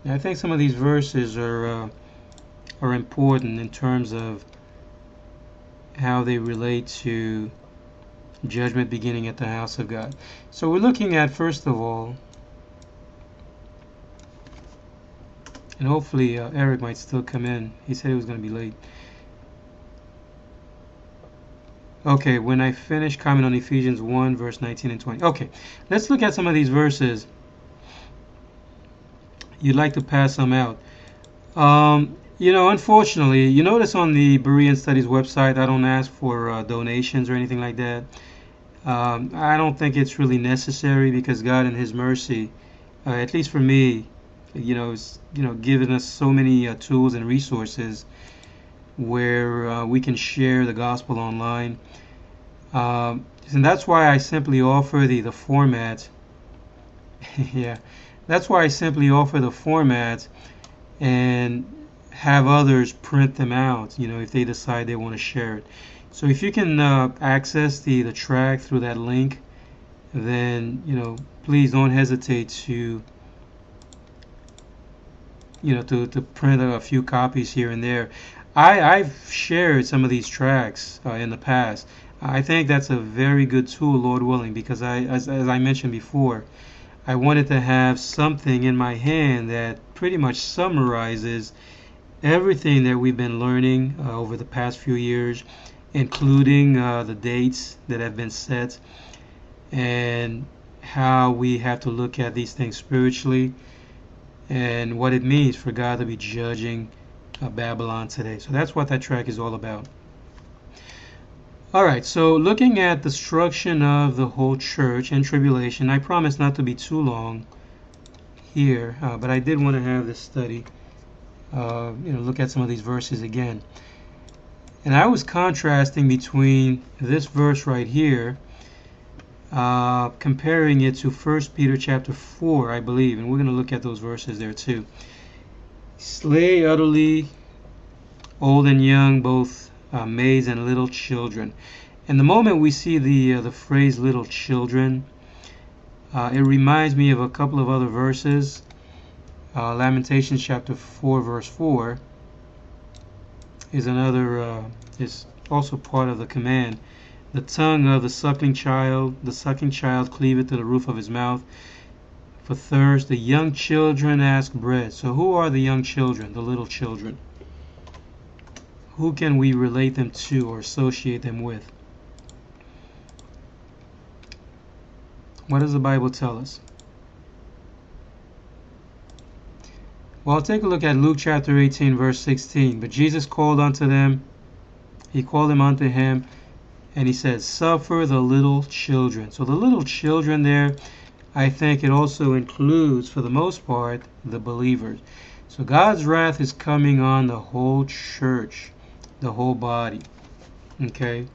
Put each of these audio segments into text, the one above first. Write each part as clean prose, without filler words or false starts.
I think some of these verses are important in terms of how they relate to judgment beginning at the house of God. So we're looking at, first of all, and hopefully Eric might still come in. He said he was going to be late. Okay, when I finish comment on Ephesians 1, verse 19 and 20. Okay, let's look at some of these verses. You'd like to pass them out. Unfortunately, you notice on the Berean Studies website, I don't ask for donations or anything like that. I don't think it's really necessary because God, in His mercy, at least for me, is giving us so many tools and resources where we can share the gospel online. And that's why I simply offer the format. Yeah, that's why I simply offer the format and have others print them out, if they decide they want to share it. So if you can access the track through that link, then, please don't hesitate to, to print a few copies here and there. I've shared some of these tracks in the past. I think that's a very good tool, Lord willing, because as I mentioned before, I wanted to have something in my hand that pretty much summarizes everything that we've been learning over the past few years, including the dates that have been set and how we have to look at these things spiritually and what it means for God to be judging Babylon today. So that's what that track is all about. Alright, so looking at destruction of the whole church and tribulation, I promise not to be too long here, but I did want to have this study, look at some of these verses again. And I was contrasting between this verse right here, comparing it to 1 Peter chapter 4, I believe, and we're going to look at those verses there too. Slay utterly old and young, both maids and little children. And the moment we see the phrase little children, it reminds me of a couple of other verses. Lamentations chapter 4 verse 4 is another, is also part of the command. The tongue of the sucking child cleaveth to the roof of his mouth. For thirst, the young children ask bread. So who are the young children, the little children? Who can we relate them to or associate them with? What does the Bible tell us? Well, take a look at Luke chapter 18, verse 16. But Jesus called unto them, He called them unto Him, and He said, Suffer the little children. So the little children there, I think it also includes, for the most part, the believers. So God's wrath is coming on the whole church, the whole body. Okay?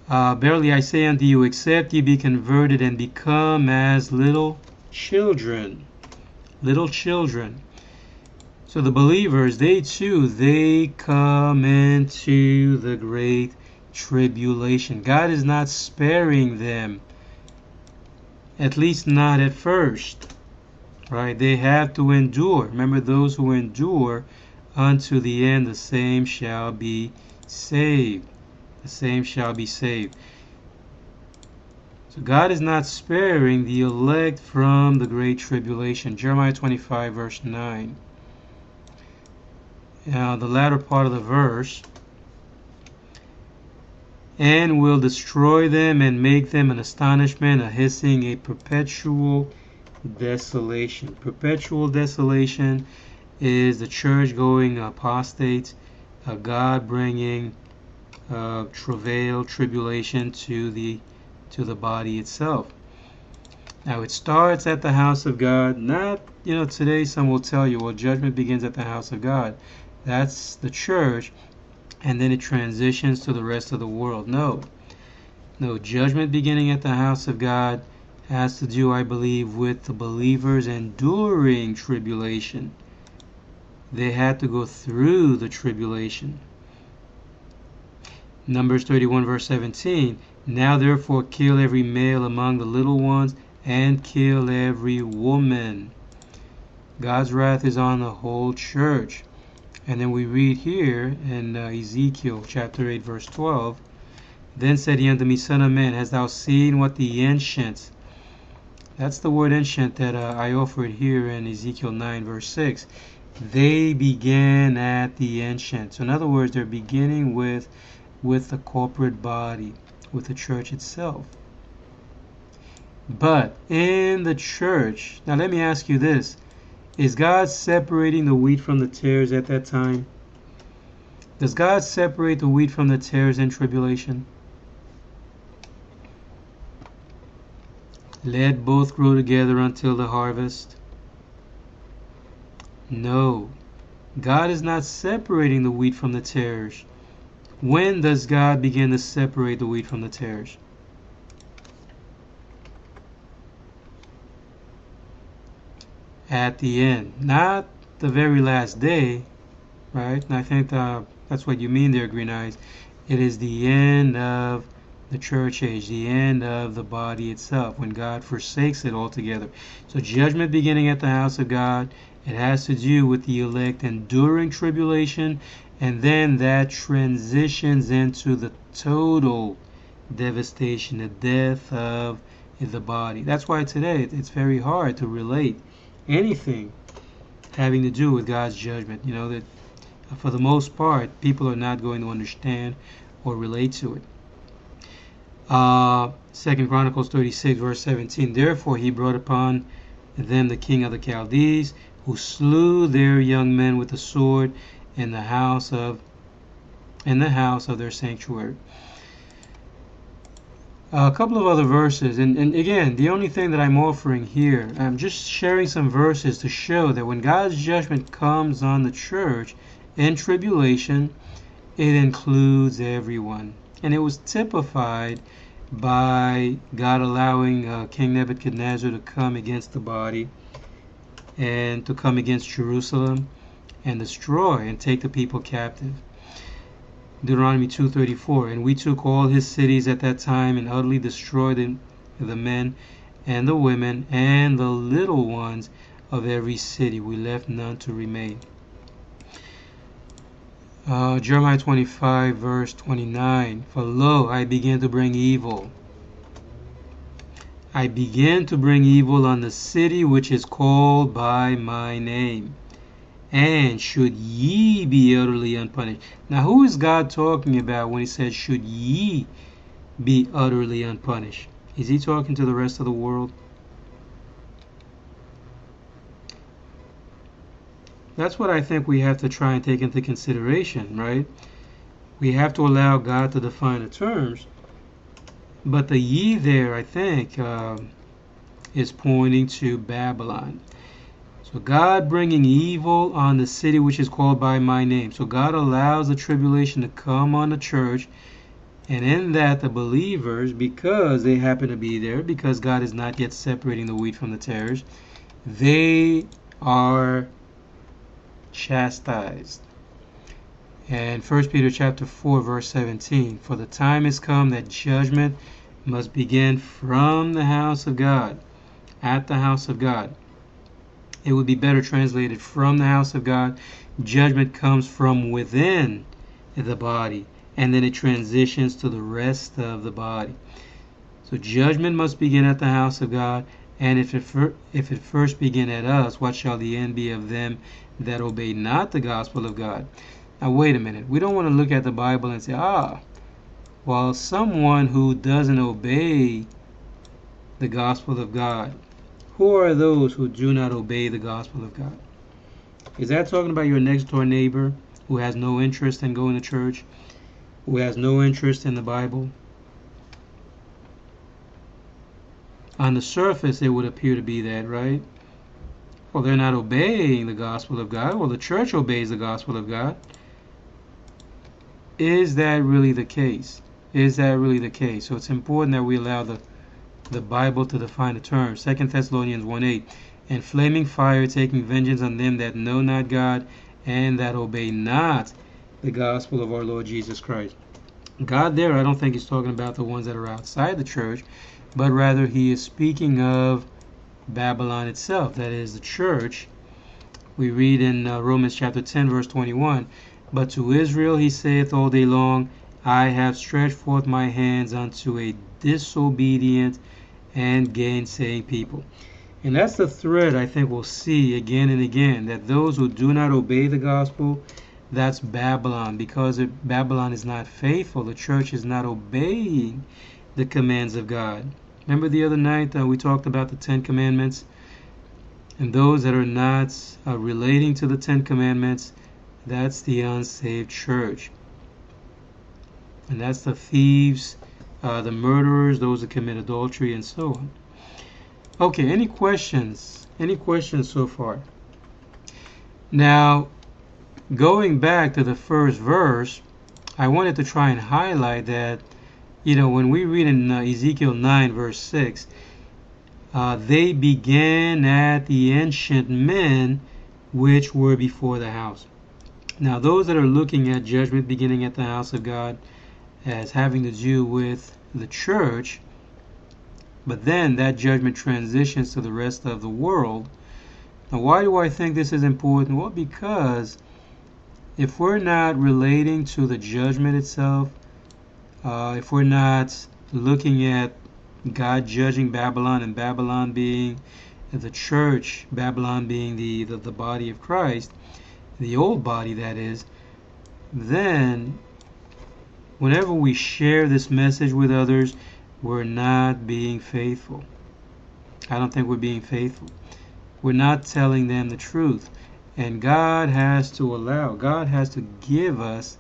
Verily I say unto you, except ye be converted and become as little children. Little children. So the believers, they too, they come into the great tribulation. God is not sparing them, at least not at first. Right? They have to endure. Remember, those who endure unto the end, the same shall be saved. The same shall be saved. So God is not sparing the elect from the great tribulation. Jeremiah 25 verse 9. Now the latter part of the verse, and will destroy them and make them an astonishment, a hissing, a perpetual desolation. Perpetual desolation is the church going apostate, God bringing travail, tribulation to the body itself. Now it starts at the house of God. Not, today some will tell you, well, judgment begins at the house of God. That's the church, and then it transitions to the rest of the world. No, judgment beginning at the house of God has to do, I believe, with the believers enduring tribulation. They had to go through the tribulation. Numbers 31 verse 17. Now therefore kill every male among the little ones, and kill every woman. God's wrath is on the whole church. And then we read here in Ezekiel chapter 8 verse 12, Then said he unto me, Son of man, hast thou seen what the ancients, that's the word ancient that I offered here in Ezekiel 9 verse 6, they began at the ancient. So in other words, they're beginning with the corporate body, with the church itself. But in the church, now let me ask you this, is God separating the wheat from the tares at that time? Does God separate the wheat from the tares in tribulation? Let both grow together until the harvest? No. God is not separating the wheat from the tares. When does God begin to separate the wheat from the tares? At the end, not the very last day, right? And I think that's what you mean there, Green Eyes. It is the end of the church age, the end of the body itself, when God forsakes it altogether. So judgment beginning at the house of God, it has to do with the elect enduring tribulation, and then that transitions into the total devastation, the death of the body. That's why today it's very hard to relate anything having to do with God's judgment. You know, that for the most part, people are not going to understand or relate to it. 2 Chronicles 36 verse 17, Therefore he brought upon them the king of the Chaldees, who slew their young men with the sword in the house of their sanctuary. A couple of other verses, and again, the only thing that I'm offering here, I'm just sharing some verses to show that when God's judgment comes on the church in tribulation, it includes everyone. And it was typified by God allowing King Nebuchadnezzar to come against the body and to come against Jerusalem and destroy and take the people captive. Deuteronomy 2:34, And we took all his cities at that time and utterly destroyed the men and the women and the little ones of every city. We left none to remain. Jeremiah 25 verse 29, For lo, I began to bring evil. I began to bring evil on the city which is called by my name. And should ye be utterly unpunished. Now who is God talking about when he says, should ye be utterly unpunished? Is he talking to the rest of the world? That's what I think we have to try and take into consideration, right? We have to allow God to define the terms. But the ye there, I think, is pointing to Babylon. So God bringing evil on the city which is called by my name. So God allows the tribulation to come on the church. And in that, the believers, because they happen to be there, because God is not yet separating the wheat from the tares, they are chastised. And 1 Peter chapter 4 verse 17, For the time is come that judgment must begin from the house of God, at the house of God. It would be better translated from the house of God. Judgment comes from within the body, and then it transitions to the rest of the body. So judgment must begin at the house of God, and if it first begin at us, what shall the end be of them that obey not the gospel of God? Now wait a minute. We don't want to look at the Bible and say, well, someone who doesn't obey the gospel of God. Who are those who do not obey the gospel of God? Is that talking about your next door neighbor who has no interest in going to church, who has no interest in the Bible? On the surface, it would appear to be that, right? Well, they're not obeying the gospel of God. Well, the church obeys the gospel of God. Is that really the case? Is that really the case? So it's important that we allow the Bible to define the terms. 2 Thessalonians 1:8, And flaming fire taking vengeance on them that know not God and that obey not the gospel of our Lord Jesus Christ. God there, I don't think he's talking about the ones that are outside the church, but rather he is speaking of Babylon itself, that is the church, We read in Romans chapter 10 verse 21, but to Israel he saith all day long, I have stretched forth my hands unto a disobedient and gainsaying people. And that's the thread I think we'll see again and again, that those who do not obey the gospel, that's Babylon. Because Babylon is not faithful, the church is not obeying the commands of God. Remember the other night we talked about the 10 commandments? And those that are not relating to the 10 commandments, that's the unsaved church. And that's the thieves, the murderers, those that commit adultery, and so on. Okay, any questions? Any questions so far? Now, going back to the first verse, I wanted to try and highlight that, when we read in Ezekiel 9 verse 6, they began at the ancient men which were before the house. Now, those that are looking at judgment beginning at the house of God as having to do with the church, but then that judgment transitions to the rest of the world. Now, why do I think this is important? Well, because if we're not relating to the judgment itself, if we're not looking at God judging Babylon, and Babylon being the church, Babylon being the body of Christ, the old body that is, then whenever we share this message with others, we're not being faithful. I don't think we're being faithful. We're not telling them the truth. And God has to give us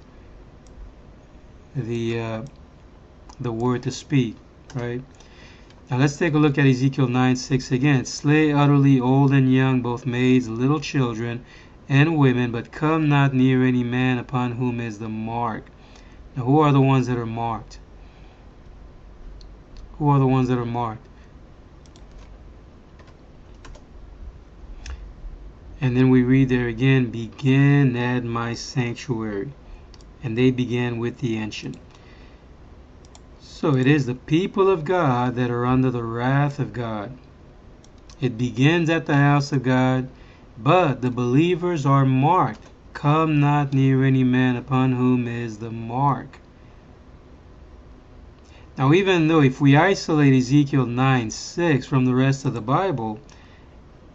the word to speak, right? Now let's take a look at Ezekiel 9:6 again. Slay utterly old and young, both maids, little children, and women, but come not near any man upon whom is the mark. Now who are the ones that are marked? Who are the ones that are marked? And then we read there again, begin at my sanctuary. And they began with the ancient. So it is the people of God that are under the wrath of God. It begins at the house of God, but the believers are marked. Come not near any man upon whom is the mark. Now, even though if we isolate Ezekiel 9:6 from the rest of the Bible,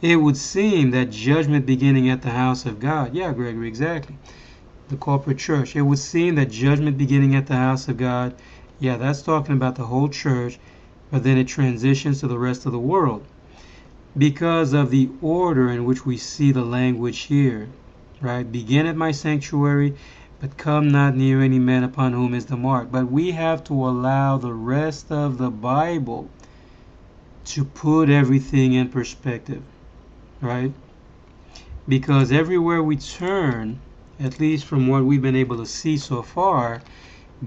it would seem that judgment beginning at the house of God. Yeah, Gregory, exactly. The corporate church. It would seem that judgment beginning at the house of God, yeah, that's talking about the whole church, but then it transitions to the rest of the world because of the order in which we see the language here, right? Begin at my sanctuary, but come not near any man upon whom is the mark. But we have to allow the rest of the Bible to put everything in perspective, right? Because everywhere we turn, at least from what we've been able to see so far,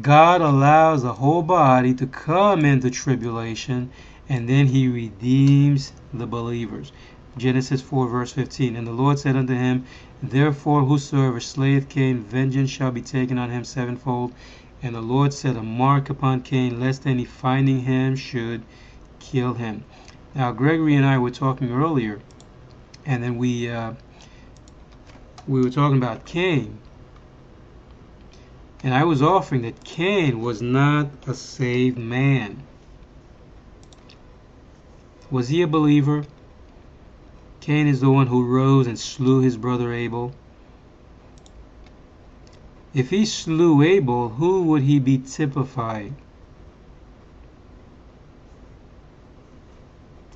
God allows the whole body to come into tribulation, and then he redeems the believers. Genesis 4 verse 15. And the Lord said unto him, therefore whosoever slayeth Cain, vengeance shall be taken on him sevenfold. And the Lord set a mark upon Cain, lest any finding him should kill him. Now Gregory and I were talking earlier, and then we were talking about Cain. And I was offering that Cain was not a saved man. Was he a believer? Cain is the one who rose and slew his brother Abel. If he slew Abel, who would he be typifying?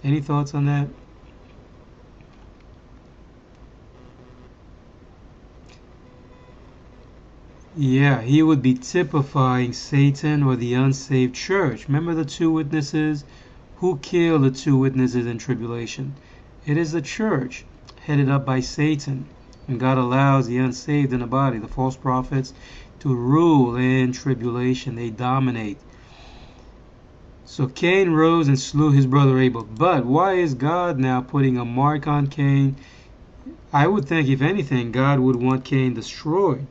Any thoughts on that? Yeah, he would be typifying Satan or the unsaved church. Remember the two witnesses? Who killed the two witnesses in tribulation? It is the church, headed up by Satan. And God allows the unsaved in the body, the false prophets, to rule in tribulation. They dominate. So Cain rose and slew his brother Abel. But why is God now putting a mark on Cain? I would think, if anything, God would want Cain destroyed.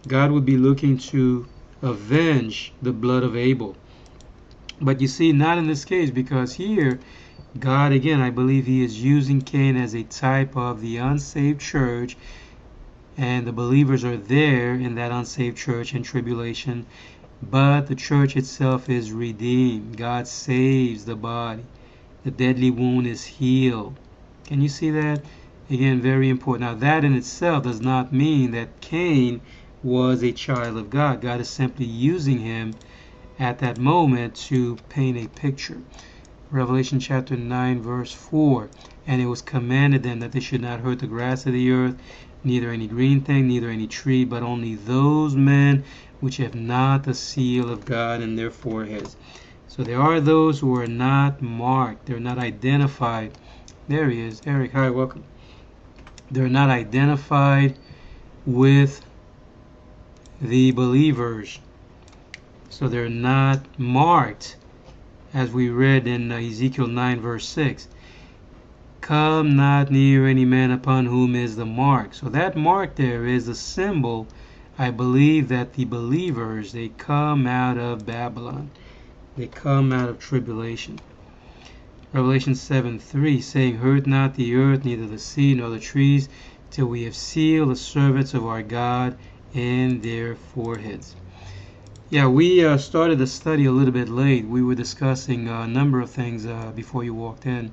God would be looking to avenge the blood of Abel. But you see, not in this case, because here God, again, I believe he is using Cain as a type of the unsaved church, and the believers are there in that unsaved church in tribulation, but the church itself is redeemed. God saves the body. The deadly wound is healed. Can you see that? Again, very important. Now, that in itself does not mean that Cain was a child of God. God is simply using him at that moment to paint a picture. Revelation chapter 9, verse 4. And it was commanded them that they should not hurt the grass of the earth, neither any green thing, neither any tree, but only those men which have not the seal of God in their foreheads. So there are those who are not marked. They're not identified. There he is. Eric, hi, welcome. They're not identified with the believers. So they're not marked, as we read in Ezekiel 9, verse 6. Come not near any man upon whom is the mark. So that mark there is a symbol, I believe, that the believers, they come out of Babylon. They come out of tribulation. Revelation 7:3, saying, hurt not the earth, neither the sea, nor the trees, till we have sealed the servants of our God in their foreheads. Yeah, we started the study a little bit late. We were discussing a number of things before you walked in.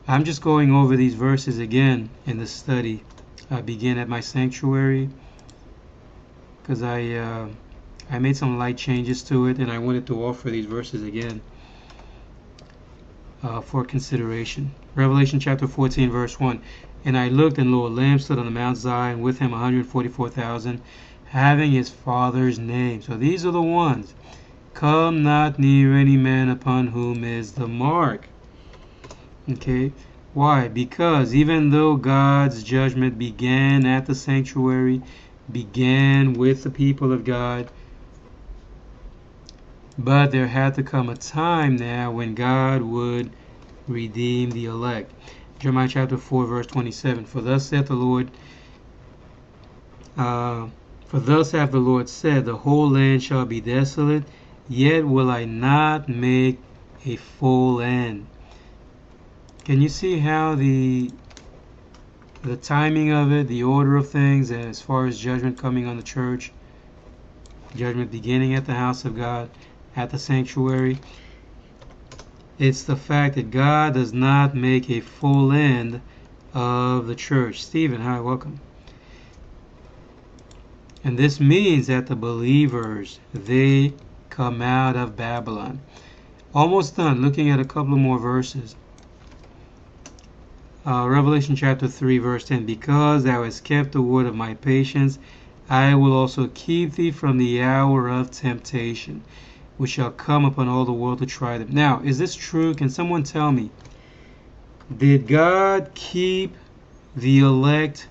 I'm just going over these verses again in the study. I begin at my sanctuary because I made some light changes to it, and I wanted to offer these verses again for consideration. Revelation chapter 14, verse 1. And I looked, and lo, a Lamb stood on the Mount Zion, with him 144,000, having his Father's name. So these are the ones. Come not near any man upon whom is the mark. Okay, why? Because even though God's judgment began at the sanctuary, began with the people of God, but there had to come a time now when God would redeem the elect. Jeremiah chapter 4, verse 27. For thus saith the Lord, for thus hath the Lord said, the whole land shall be desolate, yet will I not make a full end. Can you see how the timing of it, the order of things, as far as judgment coming on the church, judgment beginning at the house of God, at the sanctuary? It's the fact that God does not make a full end of the church. Stephen, hi, welcome. And this means that the believers, they come out of Babylon. Almost done. Looking at a couple of more verses. Revelation chapter 3, verse 10. Because thou hast kept the word of my patience, I will also keep thee from the hour of temptation, which shall come upon all the world to try them. Now, is this true? Can someone tell me? Did God keep the elect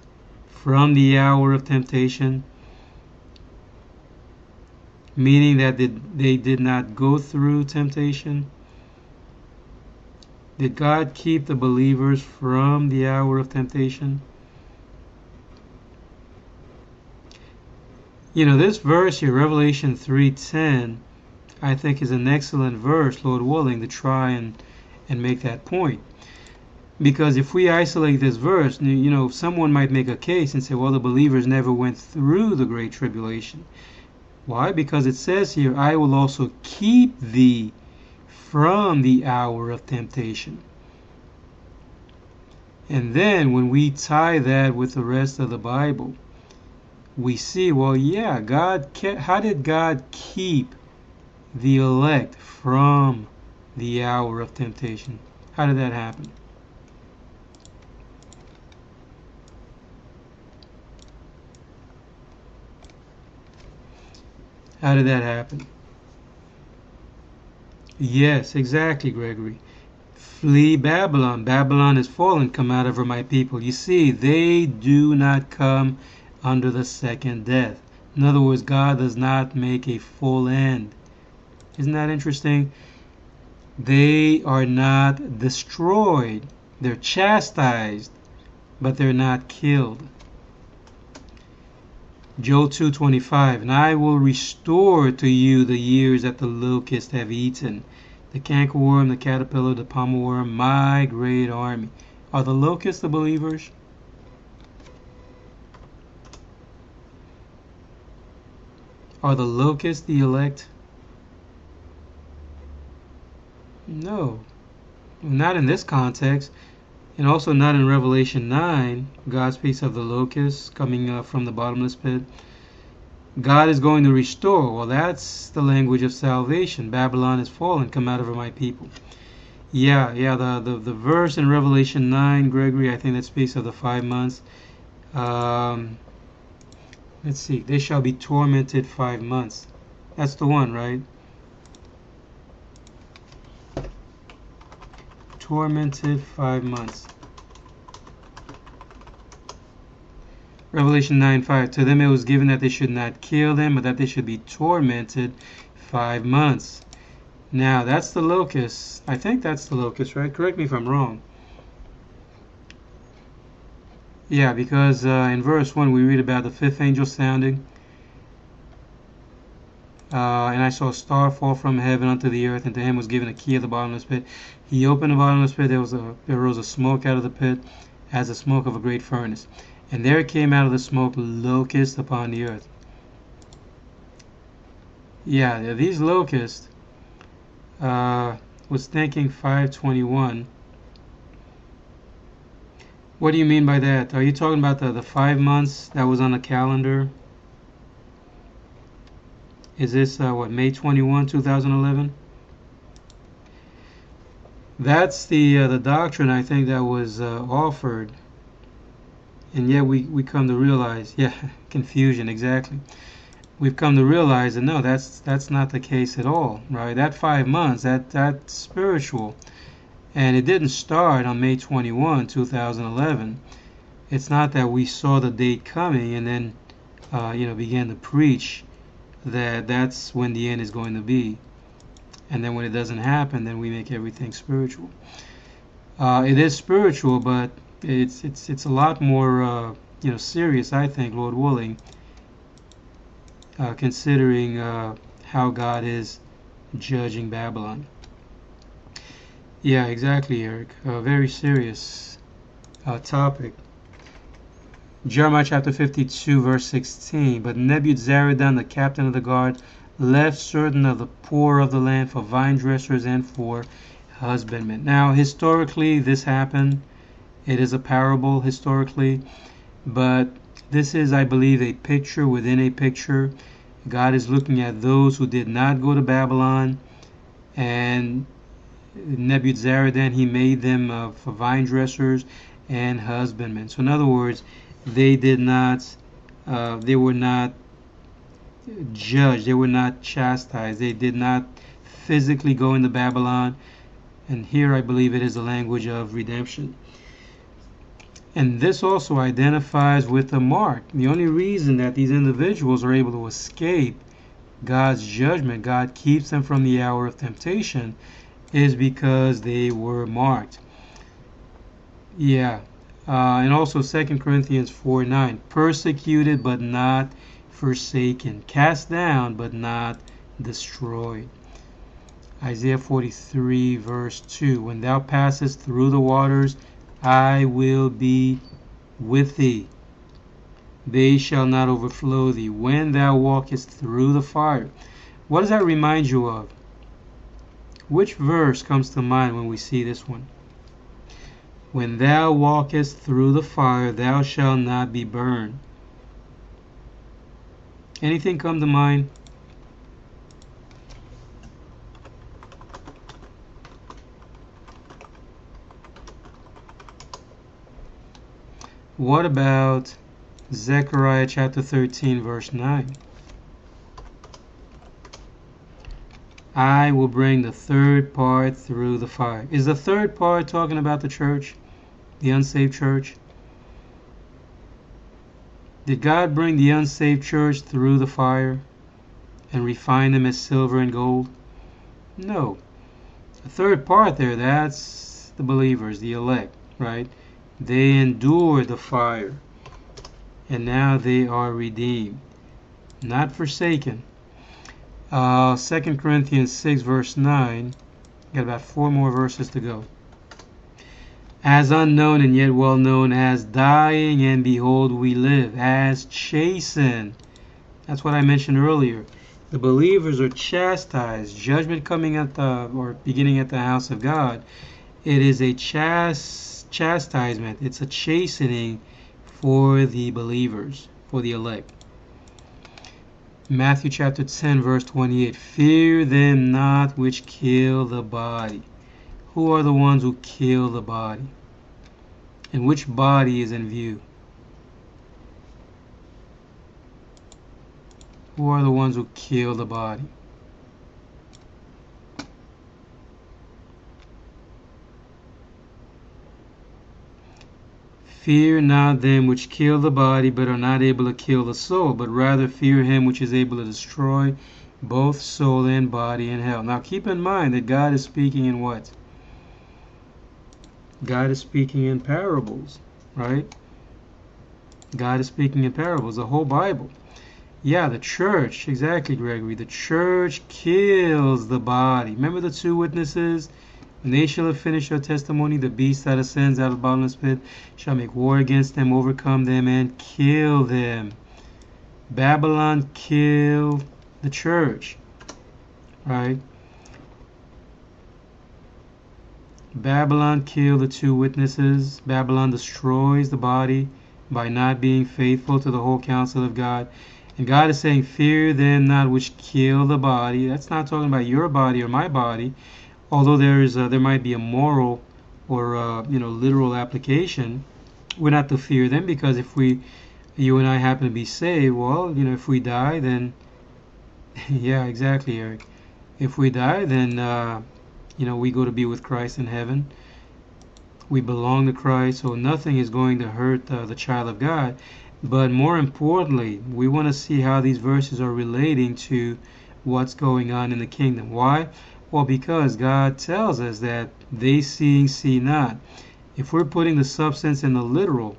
from the hour of temptation? Meaning that they did not go through temptation? Did God keep the believers from the hour of temptation? You know, this verse here, Revelation 3:10, I think is an excellent verse, Lord willing, to try and make that point. Because if we isolate this verse, you know, someone might make a case and say, well, the believers never went through the Great Tribulation. Why? Because it says here, I will also keep thee from the hour of temptation. And then when we tie that with the rest of the Bible, we see, well, yeah, how did God keep the elect from the hour of temptation? How did that happen? How did that happen? Yes, exactly, Gregory. Flee Babylon. Babylon is fallen. Come out of her, my people. You see, they do not come under the second death. In other words, God does not make a full end. Isn't that interesting? They are not destroyed. They're chastised, but they're not killed. Joel 2:25, and I will restore to you the years that the locusts have eaten, the cankerworm, the caterpillar, the pommel my great army. Are the locusts the believers? Are the locusts the elect? No, not in this context, and also not in Revelation 9. God speaks of the locusts coming from the bottomless pit. God is going to restore. Well, that's the language of salvation. Babylon is fallen. Come out of my people. Yeah. The verse in Revelation 9, Gregory, I think that speaks of the 5 months. Let's see. They shall be tormented 5 months. That's the one, right? Tormented 5 months. Revelation 9:5. To them it was given that they should not kill them, but that they should be tormented 5 months. Now, that's the locust. I think that's the locust, right? Correct me if I'm wrong. Yeah, because in verse 1 we read about the fifth angel sounding. And I saw a star fall from heaven unto the earth, and to him was given a key of the bottomless pit. He opened the bottomless pit. There rose a smoke out of the pit, as the smoke of a great furnace. And there came out of the smoke locusts upon the earth. Yeah, these locusts, was thinking 521. What do you mean by that? Are you talking about the 5 months that was on the calendar? Is this, May 21, 2011? That's the doctrine, I think, that was offered. And yet we come to realize, confusion, exactly. We've come to realize that no, that's not the case at all, right? That 5 months, that's spiritual. And it didn't start on May 21, 2011. It's not that we saw the date coming and then, began to preach that that's when the end is going to be. And then when it doesn't happen, then we make everything spiritual. It is spiritual, but it's a lot more serious, I think, Lord willing, considering how God is judging Babylon. Yeah, exactly, Eric. Very serious topic. Jeremiah chapter 52, verse 16. But Nebuzaradan, the captain of the guard, left certain of the poor of the land for vine dressers and for husbandmen. Now, historically, this happened. It is a parable historically, but this is, I believe, a picture within a picture. God is looking at those who did not go to Babylon, and Nebuzaradan, he made them for vine dressers and husbandmen. So in other words, they were not judged, they were not chastised, they did not physically go into Babylon. And here I believe it is the language of redemption. And this also identifies with the mark. The only reason that these individuals are able to escape God's judgment, God keeps them from the hour of temptation, is because they were marked. And also 2 Corinthians 4:9, persecuted but not forsaken, cast down but not destroyed. Isaiah 43 verse 2, when thou passest through the waters, I will be with thee. They shall not overflow thee. When thou walkest through the fire. What does that remind you of? Which verse comes to mind when we see this one? When thou walkest through the fire, thou shalt not be burned. Anything come to mind? What about Zechariah chapter 13 verse 9? I will bring the third part through the fire. Is the third part talking about the church? The unsaved church? Did God bring the unsaved church through the fire and refine them as silver and gold? No. The third part there, that's the believers, the elect, right? They endured the fire, and now they are redeemed, not forsaken. 2 Corinthians 6 verse 9, Got about 4 more verses to go. As unknown and yet well known, as dying and behold we live, as chastened. That's what I mentioned earlier. The believers are chastised. Judgment coming at or beginning at the house of God. It is a chastisement. It's a chastening for the believers, for the elect. Matthew chapter 10 verse 28. Fear them not which kill the body. Who are the ones who kill the body? And which body is in view? Who are the ones who kill the body? Fear not them which kill the body, but are not able to kill the soul, but rather fear him which is able to destroy both soul and body in hell. Now keep in mind that God is speaking in what? God is speaking in parables, right? God is speaking in parables, the whole Bible. Yeah, the church, exactly, Gregory. The church kills the body. Remember the 2 witnesses? When they shall have finished their testimony, the beast that ascends out of the bottomless pit shall make war against them, overcome them, and kill them. Babylon killed the church, right? Babylon killed the 2 witnesses. Babylon destroys the body by not being faithful to the whole counsel of God. And God is saying, fear them not which kill the body. That's not talking about your body or my body. Although there might be a moral or literal application, we're not to fear them, because if you and I happen to be saved, well, if we die, then yeah, exactly, Eric. If we die, then we go to be with Christ in heaven. We belong to Christ, so nothing is going to hurt the child of God. But more importantly, we want to see how these verses are relating to what's going on in the kingdom. Why? Well, because God tells us that they seeing see not. If we're putting the substance in the literal,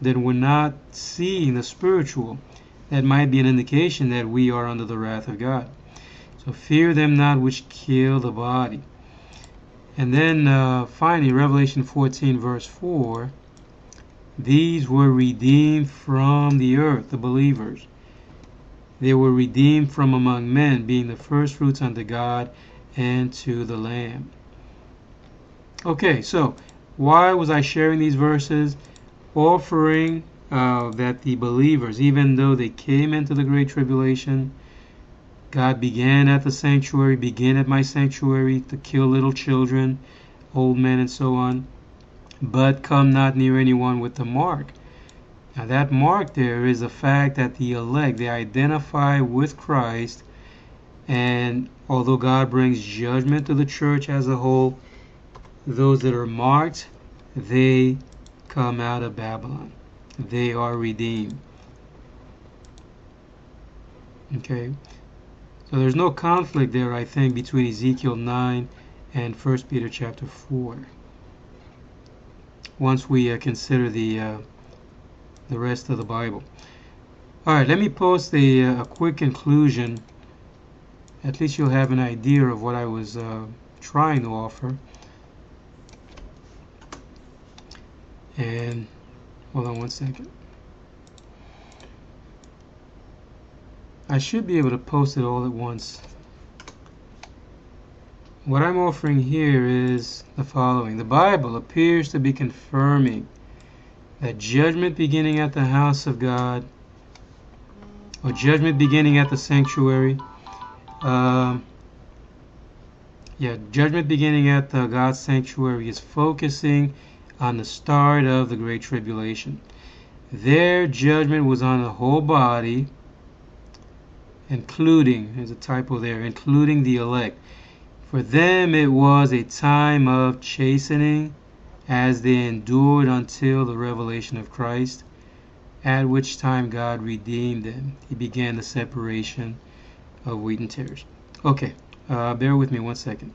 then we're not seeing the spiritual. That might be an indication that we are under the wrath of God. So fear them not which kill the body. And then finally, Revelation 14 verse 4, these were redeemed from the earth, the believers. They were redeemed from among men, being the first fruits unto God and to the Lamb. Okay, so why was I sharing these verses? Offering that the believers, even though they came into the Great Tribulation, God began at the sanctuary, began at my sanctuary to kill little children, old men, and so on. But come not near anyone with the mark. Now that mark there is the fact that the elect, they identify with Christ, and although God brings judgment to the church as a whole, those that are marked, they come out of Babylon. They are redeemed. Okay? So there's no conflict there, I think, between Ezekiel 9 and 1 Peter chapter 4. Once we consider the rest of the Bible. All right, let me post a quick conclusion. At least you'll have an idea of what I was trying to offer. And hold on one second. I should be able to post it all at once. What I'm offering here is the following. The Bible appears to be confirming that judgment beginning at the house of God, or judgment beginning at the sanctuary, judgment beginning at God's sanctuary is focusing on the start of the Great Tribulation. Their judgment was on the whole body, including, there's a typo there, including the elect. For them it was a time of chastening, as they endured until the revelation of Christ, at which time God redeemed them. He began the separation of wheat and tares. Okay, bear with me one second.